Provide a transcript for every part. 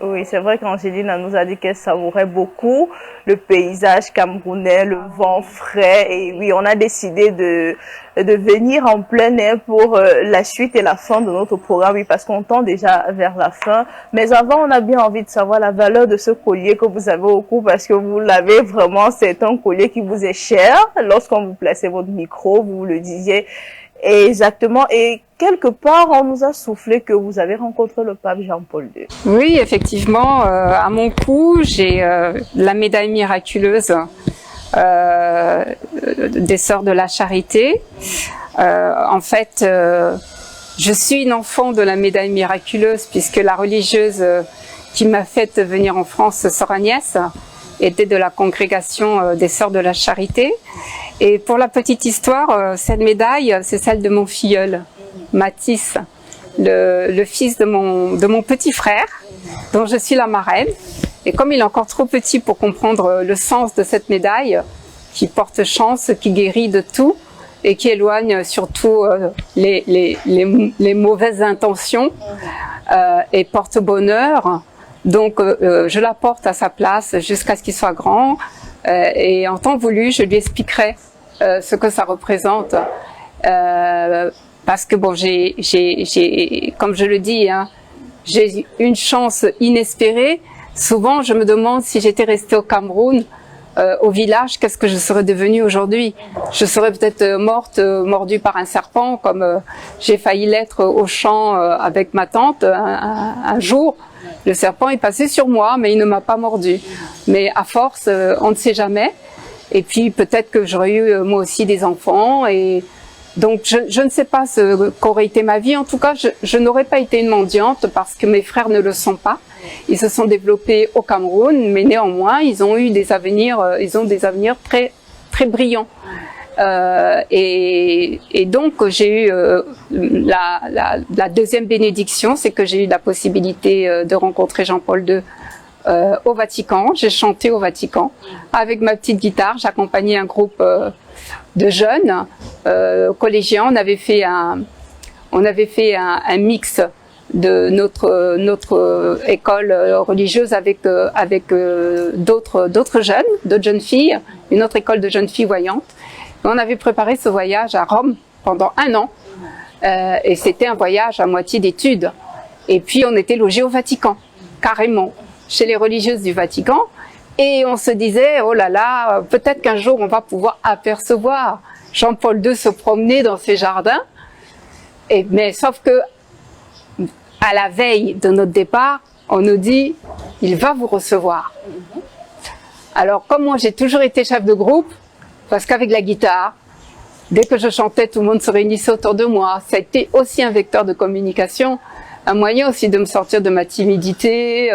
Oui, c'est vrai qu'Angéline nous a dit qu'elle savourait beaucoup le paysage camerounais, le vent frais. Et oui, on a décidé de venir en plein air pour la suite et la fin de notre programme. Oui, parce qu'on tend déjà vers la fin. Mais avant, on a bien envie de savoir la valeur de ce collier que vous avez au cou, parce que vous l'avez vraiment, c'est un collier qui vous est cher. Lorsqu'on vous plaçait votre micro, vous le disiez exactement. Et quelque part, on nous a soufflé que vous avez rencontré le pape Jean-Paul II. Oui, effectivement, à mon cou, j'ai la médaille miraculeuse des Sœurs de la Charité. En fait, je suis une enfant de la médaille miraculeuse, puisque la religieuse qui m'a fait venir en France, Sœur Agnès, était de la congrégation des Sœurs de la Charité. Et pour la petite histoire, cette médaille, c'est celle de mon filleul, Mathis, le fils de mon petit frère, dont je suis la marraine. Et comme il est encore trop petit pour comprendre le sens de cette médaille, qui porte chance, qui guérit de tout, et qui éloigne surtout les mauvaises intentions, et porte bonheur, donc je la porte à sa place jusqu'à ce qu'il soit grand, et en temps voulu, je lui expliquerai ce que ça représente. Parce que bon, comme je le dis, hein, j'ai une chance inespérée. Souvent, je me demande si j'étais restée au Cameroun, au village, qu'est-ce que je serais devenue aujourd'hui? Je serais peut-être morte, mordue par un serpent, comme j'ai failli l'être au champ avec ma tante un jour. Le serpent est passé sur moi, mais il ne m'a pas mordu. Mais à force, on ne sait jamais. Et puis peut-être que j'aurais eu moi aussi des enfants. Et donc je ne sais pas ce qu'aurait été ma vie. En tout cas, je n'aurais pas été une mendiante parce que mes frères ne le sont pas. Ils se sont développés au Cameroun, mais néanmoins ils ont eu des avenirs, très très brillants. Et donc j'ai eu la deuxième bénédiction, c'est que j'ai eu la possibilité de rencontrer Jean-Paul II au Vatican. J'ai chanté au Vatican avec ma petite guitare. J'accompagnais un groupe de jeunes collégiens. On avait fait un mix de notre école religieuse avec d'autres jeunes filles, une autre école de jeunes filles voyantes. Et on avait préparé ce voyage à Rome pendant 1 an, et c'était un voyage à moitié d'études. Et puis on était logés au Vatican, carrément, chez les religieuses du Vatican, et on se disait, oh là là, peut-être qu'un jour on va pouvoir apercevoir Jean-Paul II se promener dans ces jardins. Mais sauf que à la veille de notre départ, on nous dit, il va vous recevoir. Alors, comme moi, j'ai toujours été chef de groupe, parce qu'avec la guitare, dès que je chantais, tout le monde se réunissait autour de moi. Ça a été aussi un vecteur de communication, un moyen aussi de me sortir de ma timidité,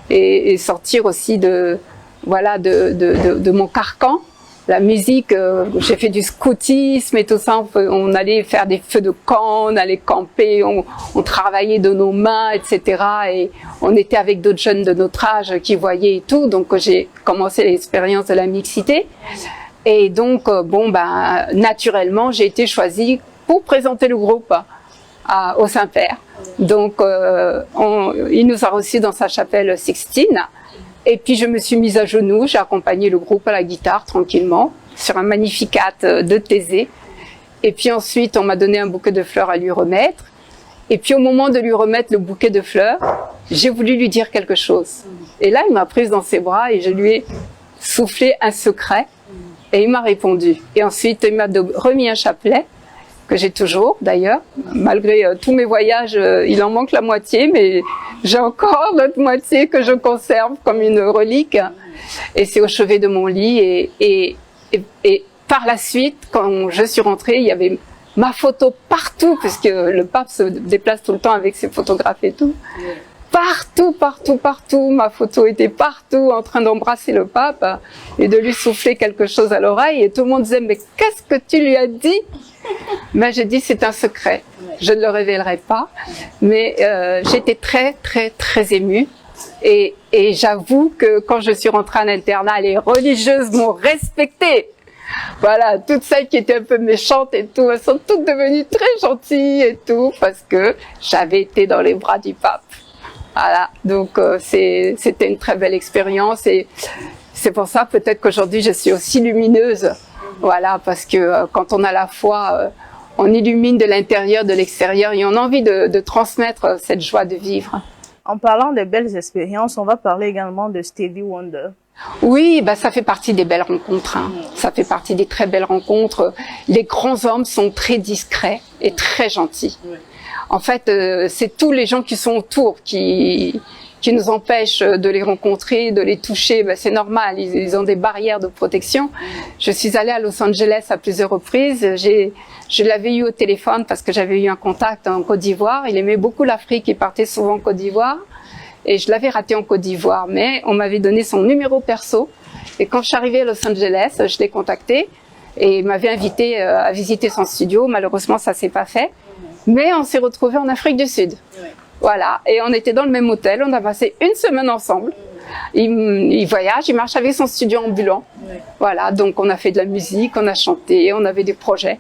et sortir aussi de mon carcan. La musique, j'ai fait du scoutisme et tout ça, on allait faire des feux de camp, on allait camper, on travaillait de nos mains, etc. Et on était avec d'autres jeunes de notre âge qui voyaient et tout, donc j'ai commencé l'expérience de la mixité. Et donc, naturellement, j'ai été choisie pour présenter le groupe au Saint-Père. Donc, il nous a reçus dans sa chapelle Sixtine. Et puis je me suis mise à genoux, j'ai accompagné le groupe à la guitare tranquillement, sur un Magnificat de Thésée. Et puis ensuite, on m'a donné un bouquet de fleurs à lui remettre. Et puis au moment de lui remettre le bouquet de fleurs, j'ai voulu lui dire quelque chose. Et là, il m'a prise dans ses bras et je lui ai soufflé un secret. Et il m'a répondu. Et ensuite, il m'a remis un chapelet, que j'ai toujours d'ailleurs. Malgré tous mes voyages, il en manque la moitié, mais j'ai encore l'autre moitié que je conserve comme une relique. Et c'est au chevet de mon lit. Et par la suite, quand je suis rentrée, il y avait ma photo partout, puisque le pape se déplace tout le temps avec ses photographes et tout. Partout, ma photo était partout en train d'embrasser le pape et de lui souffler quelque chose à l'oreille. Et tout le monde disait, mais qu'est-ce que tu lui as dit? Mais j'ai dit, c'est un secret. Je ne le révélerai pas. Mais j'étais très, très, très émue. Et j'avoue que quand je suis rentrée à l'internat, les religieuses m'ont respectée. Voilà, toutes celles qui étaient un peu méchantes et tout, elles sont toutes devenues très gentilles et tout, parce que j'avais été dans les bras du pape. Voilà, donc c'était une très belle expérience et c'est pour ça peut-être qu'aujourd'hui je suis aussi lumineuse. Voilà, parce que quand on a la foi, on illumine de l'intérieur, de l'extérieur et on a envie de transmettre cette joie de vivre. En parlant de belles expériences, on va parler également de Stevie Wonder. Oui, bah ça fait partie des belles rencontres. Hein. Ça fait partie des très belles rencontres. Les grands hommes sont très discrets et très gentils. En fait, c'est tous les gens qui sont autour qui nous empêchent de les rencontrer, de les toucher. Ben, c'est normal, ils ont des barrières de protection. Je suis allée à Los Angeles à plusieurs reprises. Je l'avais eu au téléphone parce que j'avais eu un contact en Côte d'Ivoire. Il aimait beaucoup l'Afrique, il partait souvent en Côte d'Ivoire. Et je l'avais raté en Côte d'Ivoire, mais on m'avait donné son numéro perso. Et quand je suis arrivée à Los Angeles, je l'ai contacté et il m'avait invité à visiter son studio. Malheureusement, ça s'est pas fait. Mais on s'est retrouvés en Afrique du Sud. Voilà, et on était dans le même hôtel, on a passé une semaine ensemble. Il voyage, il marche avec son studio ambulant. Voilà, donc on a fait de la musique, on a chanté, on avait des projets.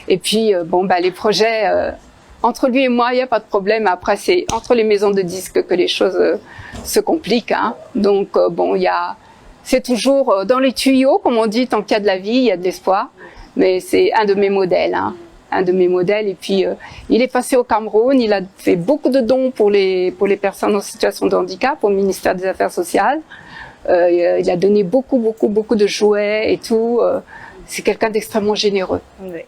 Et puis, bon, bah, les projets, entre lui et moi, il n'y a pas de problème. Après, c'est entre les maisons de disques que les choses se compliquent. Hein. Donc, bon, c'est toujours dans les tuyaux, comme on dit, tant qu'il y a de la vie, il y a de l'espoir. Mais c'est un de mes modèles, hein. Un de mes modèles. Et puis, il est passé au Cameroun, il a fait beaucoup de dons pour les personnes en situation de handicap au ministère des Affaires sociales. Il a donné beaucoup de jouets et tout. C'est quelqu'un d'extrêmement généreux. Oui.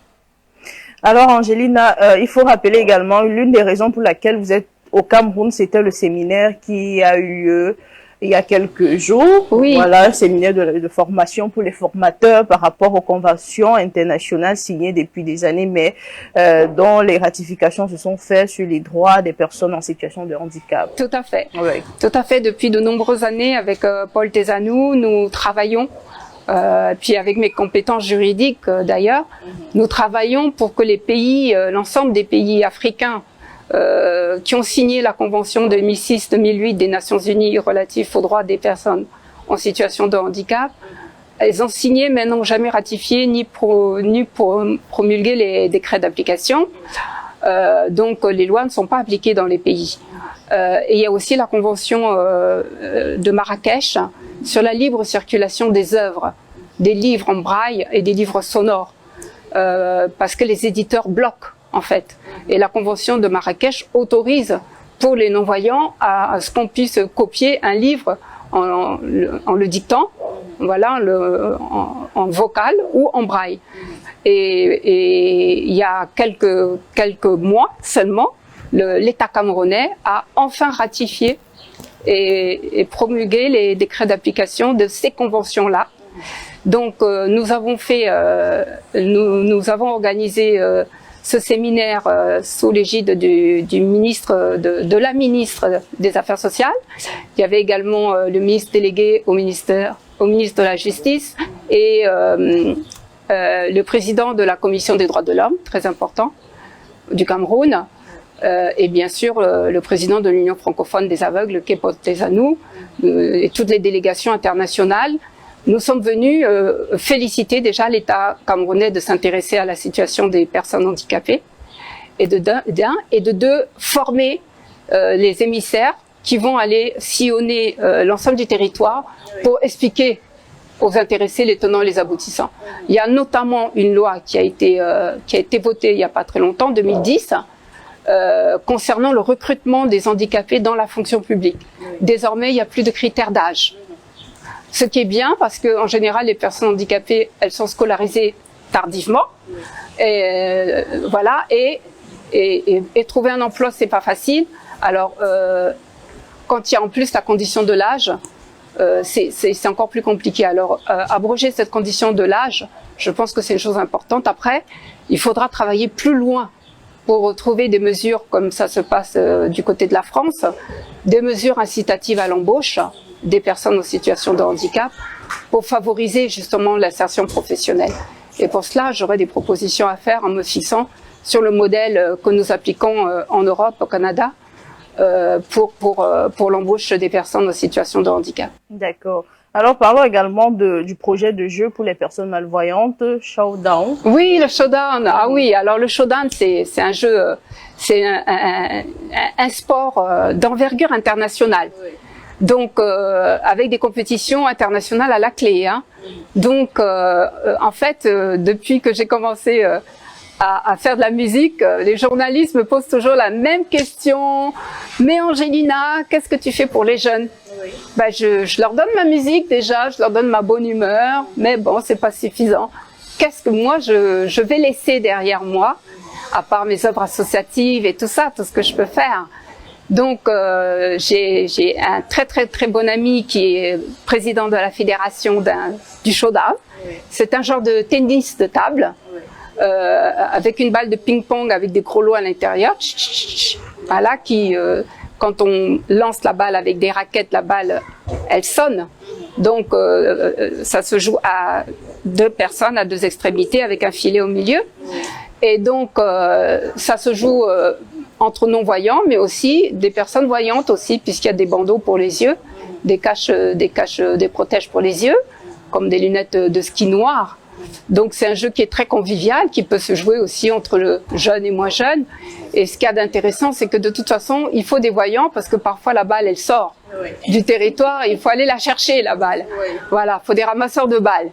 Alors, Angelina, il faut rappeler également l'une des raisons pour laquelle vous êtes au Cameroun, c'était le séminaire qui a eu lieu il y a quelques jours. Oui. Voilà, un séminaire de formation pour les formateurs par rapport aux conventions internationales signées depuis des années, mais dont les ratifications se sont faites sur les droits des personnes en situation de handicap. Tout à fait. Oui. Tout à fait. Depuis de nombreuses années, avec Paul Tezanou, nous travaillons, puis avec mes compétences juridiques d'ailleurs, nous travaillons pour que les pays, l'ensemble des pays africains, qui ont signé la Convention 2006-2008 des Nations Unies relative aux droits des personnes en situation de handicap. Elles ont signé mais n'ont jamais ratifié ni promulgué les décrets d'application. Donc les lois ne sont pas appliquées dans les pays. Et il y a aussi la Convention de Marrakech sur la libre circulation des œuvres, des livres en braille et des livres sonores, parce que les éditeurs bloquent en fait. Et la Convention de Marrakech autorise pour les non-voyants à ce qu'on puisse copier un livre en le dictant, voilà, en vocal ou en braille. Et il y a quelques mois seulement, l'État camerounais a enfin ratifié et promulgué les décrets d'application de ces conventions-là. Donc nous avons organisé ce séminaire sous l'égide du ministre, de la ministre des Affaires sociales. Il y avait également le ministre délégué au ministre de la Justice et le président de la Commission des droits de l'homme, très important, du Cameroun, et bien sûr le président de l'Union francophone des aveugles, Paul Tezanou, et toutes les délégations internationales. Nous sommes venus féliciter déjà l'État camerounais de s'intéresser à la situation des personnes handicapées et de deux, former les émissaires qui vont aller sillonner l'ensemble du territoire pour expliquer aux intéressés les tenants et les aboutissants. Il y a notamment une loi qui a été votée il n'y a pas très longtemps, 2010, concernant le recrutement des handicapés dans la fonction publique. Désormais, il n'y a plus de critères d'âge. Ce qui est bien parce que en général, les personnes handicapées, elles sont scolarisées tardivement. Et voilà. Et trouver un emploi, c'est pas facile. Alors, quand il y a en plus la condition de l'âge, c'est encore plus compliqué. Alors, abroger cette condition de l'âge, je pense que c'est une chose importante. Après, il faudra travailler plus loin pour retrouver des mesures comme ça se passe du côté de la France, des mesures incitatives à l'embauche des personnes en situation de handicap pour favoriser justement l'insertion professionnelle. Et pour cela, j'aurais des propositions à faire en me fixant sur le modèle que nous appliquons en Europe, au Canada, pour l'embauche des personnes en situation de handicap. D'accord. Alors, parlons également du projet de jeu pour les personnes malvoyantes, Showdown. Oui, le Showdown. Ah oui, alors le Showdown, c'est un jeu, c'est un sport d'envergure internationale. Oui. Donc, avec des compétitions internationales à la clé. Hein. Donc, en fait, depuis que j'ai commencé à faire de la musique, les journalistes me posent toujours la même question. Mais Angelina, qu'est-ce que tu fais pour les jeunes? Oui. Ben, je leur donne ma musique déjà, je leur donne ma bonne humeur, mais bon, c'est pas suffisant. Qu'est-ce que moi je vais laisser derrière moi, à part mes œuvres associatives et tout ça, tout ce que je peux faire? Donc, j'ai un très bon ami qui est président de la fédération du Showdown. Oui. C'est un genre de tennis de table. Oui. Avec une balle de ping-pong avec des gros lots à l'intérieur, voilà, qui, quand on lance la balle avec des raquettes, la balle, elle sonne. Donc, ça se joue à 2 personnes, à 2 extrémités, avec un filet au milieu. Et donc, ça se joue entre non-voyants, mais aussi des personnes voyantes aussi, puisqu'il y a des bandeaux pour les yeux, des protèges pour les yeux, comme des lunettes de ski noires. Donc c'est un jeu qui est très convivial, qui peut se jouer aussi entre le jeune et moins jeune. Et ce qu'il y a d'intéressant, c'est que de toute façon, il faut des voyants parce que parfois la balle, elle sort du territoire et il faut aller la chercher, la balle. Voilà, il faut des ramasseurs de balles.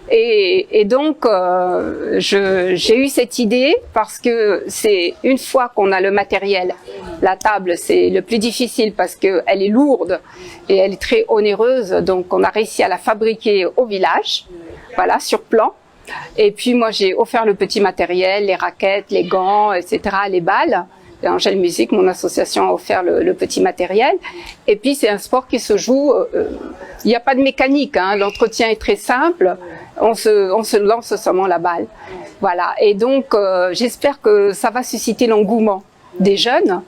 Et donc, j'ai eu cette idée parce que c'est une fois qu'on a le matériel, la table, c'est le plus difficile parce qu'elle est lourde et elle est très onéreuse. Donc, on a réussi à la fabriquer au village, voilà, sur plan. Et puis, moi, j'ai offert le petit matériel, les raquettes, les gants, etc., les balles. Et Angèle Musique, mon association, a offert le petit matériel. Et puis, c'est un sport qui se joue. Il n'y a pas de mécanique, hein, l'entretien est très simple. On se lance seulement la balle. Voilà. Et donc, j'espère que ça va susciter l'engouement des jeunes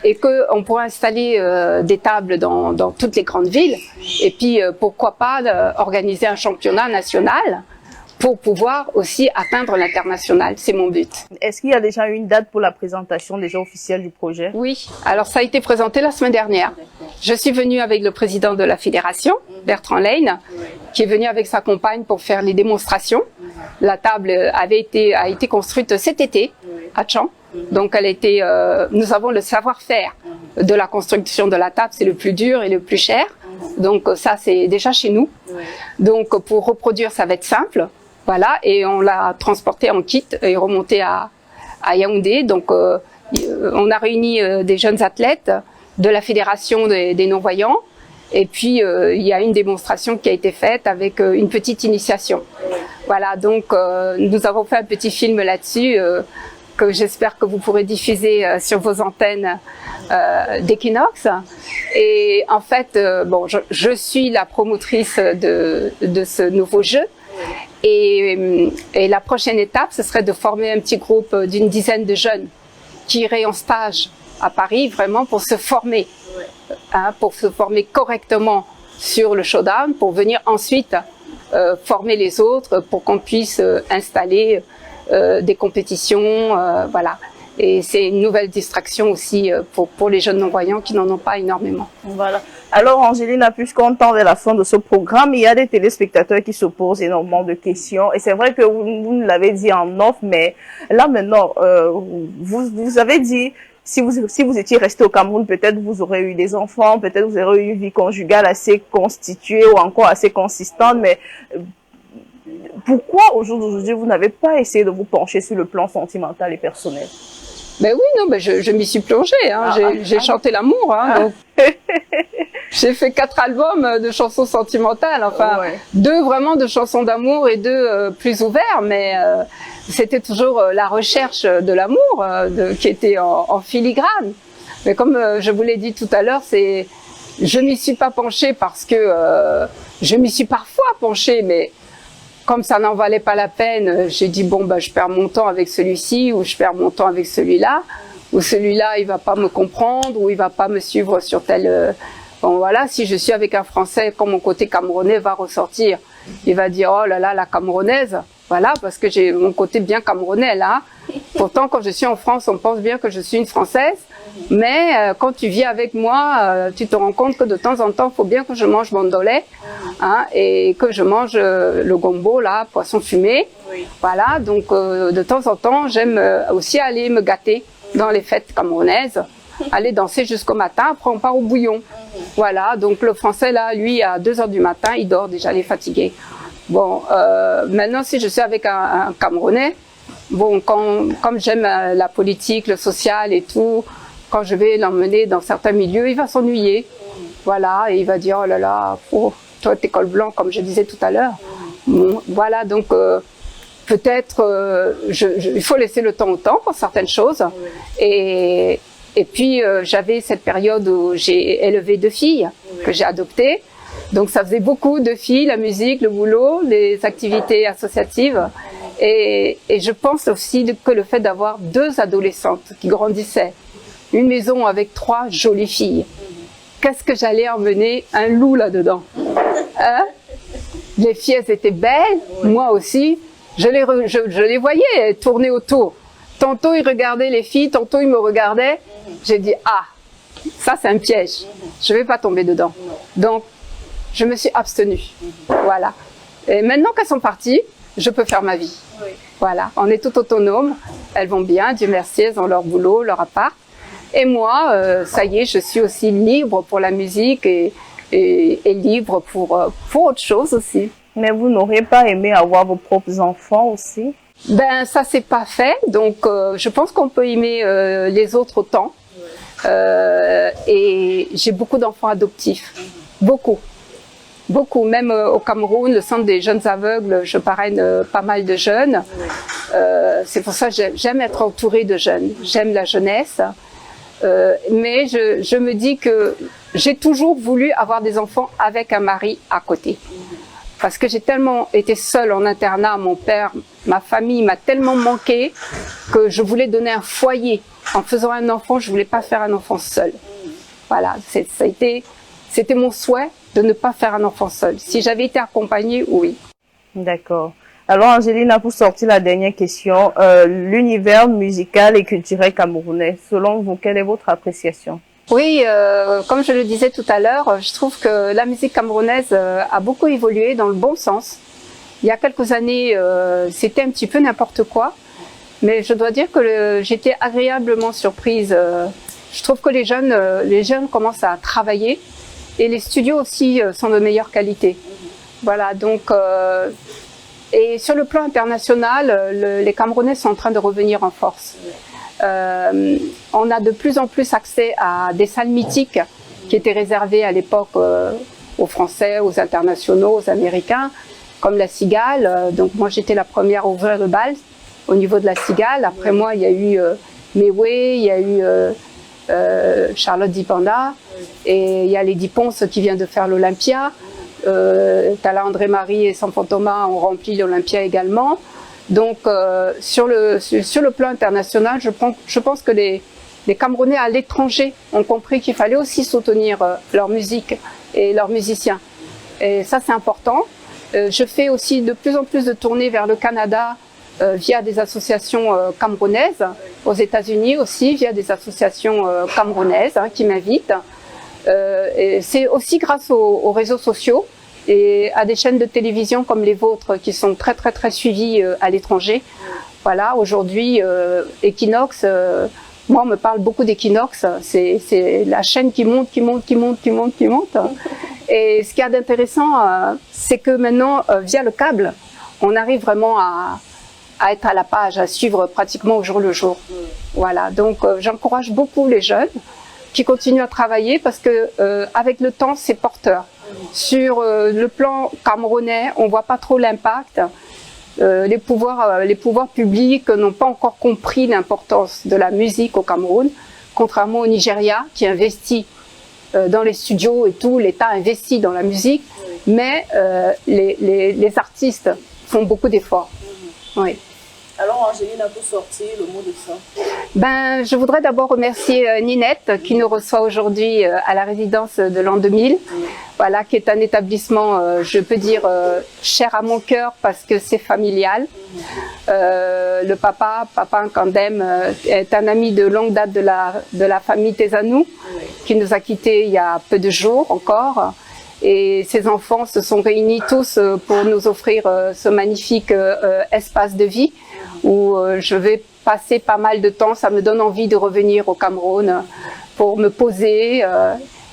et qu'on pourra installer des tables dans toutes les grandes villes. Et puis, pourquoi pas organiser un championnat national pour pouvoir aussi atteindre l'international. C'est mon but. Est-ce qu'il y a déjà une date pour la présentation déjà officielle du projet? Oui, alors ça a été présenté la semaine dernière. Je suis venue avec le président de la fédération, Bertrand Lane, qui est venu avec sa compagne pour faire les démonstrations. La table a été construite cet été à Tchang. Donc nous avons le savoir-faire de la construction de la table, c'est le plus dur et le plus cher. Donc ça, c'est déjà chez nous. Donc pour reproduire, ça va être simple. Voilà, et on l'a transporté en kit et remonté à Yaoundé. Donc, on a réuni des jeunes athlètes de la fédération des non-voyants. Et puis, il y a une démonstration qui a été faite avec une petite initiation. Voilà, donc nous avons fait un petit film là-dessus que j'espère que vous pourrez diffuser sur vos antennes d'Equinox. Et en fait, bon, je suis la promotrice de ce nouveau jeu. Et la prochaine étape, ce serait de former un petit groupe d'une dizaine de jeunes qui iraient en stage à Paris, vraiment pour se former, hein, pour se former correctement sur le Showdown, pour venir ensuite former les autres, pour qu'on puisse installer des compétitions, voilà. Et c'est une nouvelle distraction aussi pour les jeunes non-voyants qui n'en ont pas énormément. Voilà. Alors, Angelina, puisqu'on tend vers la fin de ce programme, il y a des téléspectateurs qui se posent énormément de questions. Et c'est vrai que vous nous l'avez dit en off, mais là maintenant, vous avez dit, si vous étiez resté au Cameroun, peut-être vous aurez eu des enfants, peut-être vous aurez eu une vie conjugale assez constituée ou encore assez consistante, mais pourquoi au jour d'aujourd'hui vous n'avez pas essayé de vous pencher sur le plan sentimental et personnel? Ben oui, non, ben je m'y suis plongée, hein. J'ai chanté l'amour, hein, donc j'ai fait 4 albums de chansons sentimentales, enfin 2 vraiment de chansons d'amour et 2 plus ouverts, mais c'était toujours la recherche de l'amour qui était en filigrane. Mais comme je vous l'ai dit tout à l'heure, je m'y suis pas penchée parce que je m'y suis parfois penchée, mais comme ça n'en valait pas la peine, j'ai dit bon bah je perds mon temps avec celui-ci ou je perds mon temps avec celui-là, ou celui-là il va pas me comprendre ou il va pas me suivre sur tel. Bon voilà, si je suis avec un Français, quand mon côté camerounais va ressortir, il va dire oh là là la camerounaise, voilà parce que j'ai mon côté bien camerounais là. Pourtant quand je suis en France, on pense bien que je suis une Française, Mais quand tu vis avec moi, tu te rends compte que de temps en temps, il faut bien que je mange mon dolé, hein, et que je mange le gombo, là, poisson fumé. Voilà, donc de temps en temps, j'aime aussi aller me gâter dans les fêtes camerounaises, aller danser jusqu'au matin, après on part au bouillon. Voilà, donc le Français, là, lui, à 2 heures du matin, il dort déjà, il est fatigué. Bon, maintenant, si je suis avec un Camerounais, bon, comme j'aime la politique, le social et tout, quand je vais l'emmener dans certains milieux, il va s'ennuyer. Voilà, et il va dire, oh là là, oh, toi, t'es col blanc, comme je disais tout à l'heure. Bon, voilà, donc peut-être, il faut laisser le temps au temps pour certaines choses. Et puis, j'avais cette période où j'ai élevé 2 filles que j'ai adoptées. Donc, ça faisait beaucoup de filles, la musique, le boulot, les activités associatives. Et je pense aussi que le fait d'avoir 2 adolescentes qui grandissaient, une maison avec 3 jolies filles, qu'est-ce que j'allais emmener un loup là-dedans, hein? Les filles, elles étaient belles, moi aussi. Je les voyais tourner autour. Tantôt, ils regardaient les filles, tantôt, ils me regardaient. J'ai dit, ah, ça, c'est un piège. Je ne vais pas tomber dedans. Donc, je me suis abstenue. Voilà. Et maintenant qu'elles sont parties, je peux faire ma vie. Voilà. On est tout autonome. Elles vont bien, Dieu merci, elles ont leur boulot, leur appart. Et moi, ça y est, je suis aussi libre pour la musique et libre pour autre chose aussi. Mais vous n'auriez pas aimé avoir vos propres enfants aussi? Ben, ça c'est pas fait, donc je pense qu'on peut aimer les autres autant. Et j'ai beaucoup d'enfants adoptifs, beaucoup. Même au Cameroun, le centre des jeunes aveugles, je parraine pas mal de jeunes. C'est pour ça que j'aime être entourée de jeunes, j'aime la jeunesse. Mais je me dis que j'ai toujours voulu avoir des enfants avec un mari à côté. Parce que j'ai tellement été seule en internat, mon père, ma famille m'a tellement manqué que je voulais donner un foyer. En faisant un enfant, je voulais pas faire un enfant seul. Voilà, c'était mon souhait de ne pas faire un enfant seul. Si j'avais été accompagnée, oui. D'accord. Alors Angélina, pour sortir la dernière question, l'univers musical et culturel camerounais, selon vous, quelle est votre appréciation? Oui, comme je le disais tout à l'heure, je trouve que la musique camerounaise a beaucoup évolué dans le bon sens. Il y a quelques années, c'était un petit peu n'importe quoi, mais je dois dire que j'étais agréablement surprise. Je trouve que les jeunes commencent à travailler et les studios aussi sont de meilleure qualité. Voilà, donc et sur le plan international, les Camerounais sont en train de revenir en force. On a de plus en plus accès à des salles mythiques qui étaient réservées à l'époque aux Français, aux internationaux, aux Américains, comme la Cigale. Donc moi j'étais la première à ouvrir le bal au niveau de la Cigale. Après moi il y a eu Mewé, il y a eu Charlotte Dipanda, et il y a Lady Ponce qui vient de faire l'Olympia. Tala André-Marie et Sanfon Thomas ont rempli l'Olympia également. Donc sur le plan international, je pense que les Camerounais à l'étranger ont compris qu'il fallait aussi soutenir leur musique et leurs musiciens. Et ça c'est important. Je fais aussi de plus en plus de tournées vers le Canada via des associations camerounaises, aux États-Unis aussi via des associations camerounaises qui m'invitent. C'est aussi grâce aux réseaux sociaux et à des chaînes de télévision comme les vôtres qui sont très très très suivies à l'étranger. Voilà, aujourd'hui Equinox, moi on me parle beaucoup d'Equinox, c'est la chaîne qui monte. Et ce qu'il y a d'intéressant, c'est que maintenant via le câble, on arrive vraiment à être à la page, à suivre pratiquement au jour le jour. Voilà, donc j'encourage beaucoup les jeunes qui continuent à travailler parce que avec le temps c'est porteur. Sur le plan camerounais, on voit pas trop l'impact. Les pouvoirs publics n'ont pas encore compris l'importance de la musique au Cameroun, contrairement au Nigeria qui investit dans les studios et tout, l'État investit dans la musique, mais les artistes font beaucoup d'efforts. Oui. Alors, Angéline, a pour sortir le mot de fin. Ben, je voudrais d'abord remercier Ninette qui nous reçoit aujourd'hui à la résidence de l'an 2000. Voilà, qui est un établissement, je peux dire, cher à mon cœur parce que c'est familial. Le papa Nkandem, est un ami de longue date de la famille Tezanou, qui nous a quittés il y a peu de jours encore. Et ses enfants se sont réunis tous pour nous offrir ce magnifique espace de vie où je vais passer pas mal de temps. Ça me donne envie de revenir au Cameroun pour me poser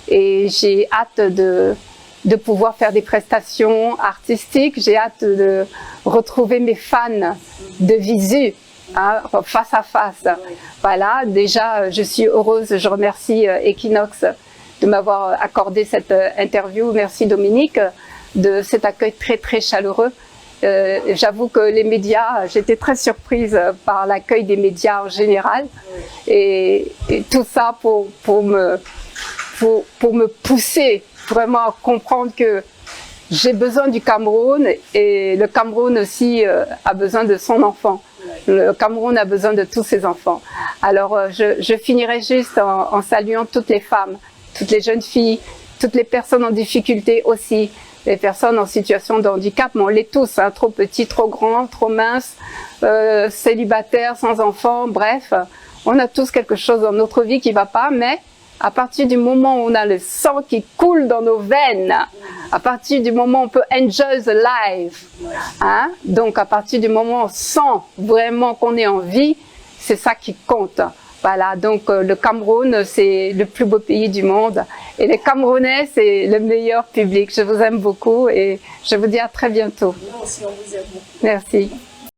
et j'ai hâte de pouvoir faire des prestations artistiques. J'ai hâte de retrouver mes fans de visu, hein, face à face. Voilà, déjà je suis heureuse, je remercie Equinox de m'avoir accordé cette interview. Merci Dominique de cet accueil très très chaleureux. J'avoue que les médias, j'étais très surprise par l'accueil des médias en général et tout ça pour me pousser vraiment à comprendre que j'ai besoin du Cameroun et le Cameroun aussi a besoin de son enfant. Le Cameroun a besoin de tous ses enfants. Alors je finirai juste en saluant toutes les femmes, toutes les jeunes filles, toutes les personnes en difficulté aussi, les personnes en situation de handicap, mais on l'est tous, hein, trop petits, trop grands, trop minces, célibataires, sans enfants, bref, on a tous quelque chose dans notre vie qui ne va pas, mais à partir du moment où on a le sang qui coule dans nos veines, à partir du moment où on peut enjoy the life, hein, donc à partir du moment où on sent vraiment qu'on est en vie, c'est ça qui compte. Voilà, donc le Cameroun, c'est le plus beau pays du monde et les Camerounais, c'est le meilleur public. Je vous aime beaucoup et je vous dis à très bientôt. Nous aussi, on vous aime beaucoup. Merci.